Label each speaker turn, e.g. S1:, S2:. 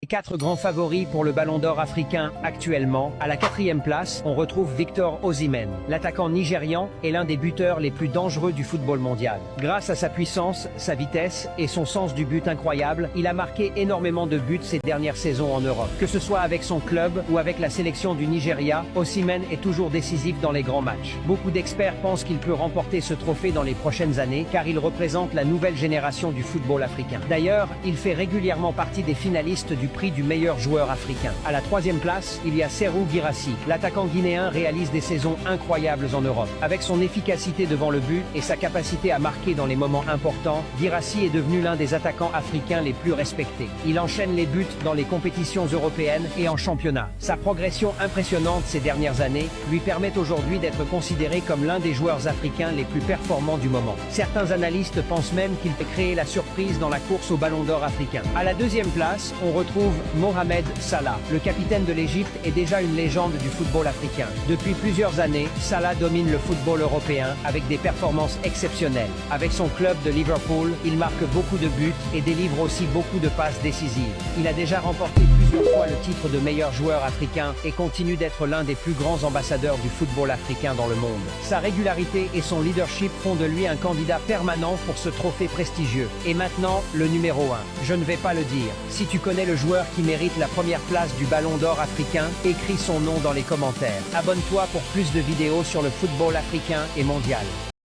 S1: Quatre grands favoris pour le Ballon d'Or africain actuellement. À la 4e place, on retrouve Victor Osimhen. L'attaquant nigérian est l'un des buteurs les plus dangereux du football mondial. Grâce à sa puissance, sa vitesse et son sens du but incroyable, il a marqué énormément de buts ces dernières saisons en Europe. Que ce soit avec son club ou avec la sélection du Nigeria, Osimhen est toujours décisif dans les grands matchs. Beaucoup d'experts pensent qu'il peut remporter ce trophée dans les prochaines années car il représente la nouvelle génération du football africain. D'ailleurs, il fait régulièrement partie des finalistes du prix du meilleur joueur africain. À la 3e place, il y a Serhou Guirassy. L'attaquant guinéen réalise des saisons incroyables en Europe. Avec son efficacité devant le but et sa capacité à marquer dans les moments importants, Guirassy est devenu l'un des attaquants africains les plus respectés. Il enchaîne les buts dans les compétitions européennes et en championnat. Sa progression impressionnante ces dernières années lui permet aujourd'hui d'être considéré comme l'un des joueurs africains les plus performants du moment. Certains analystes pensent même qu'il peut créer la surprise dans la course au Ballon d'Or africain. À la 2e place, on retrouve Mohamed Salah. Le capitaine de l'Égypte est déjà une légende du football africain. Depuis plusieurs années, Salah domine le football européen avec des performances exceptionnelles. Avec son club de Liverpool, il marque beaucoup de buts et délivre aussi beaucoup de passes décisives. Il a déjà remporté plusieurs fois le titre de meilleur joueur africain et continue d'être l'un des plus grands ambassadeurs du football africain dans le monde. Sa régularité et son leadership font de lui un candidat permanent pour ce trophée prestigieux. Et maintenant, le numéro 1. Je ne vais pas le dire. Si tu connais le joueur qui mérite la première place du Ballon d'Or africain, écris son nom dans les commentaires. Abonne-toi pour plus de vidéos sur le football africain et mondial.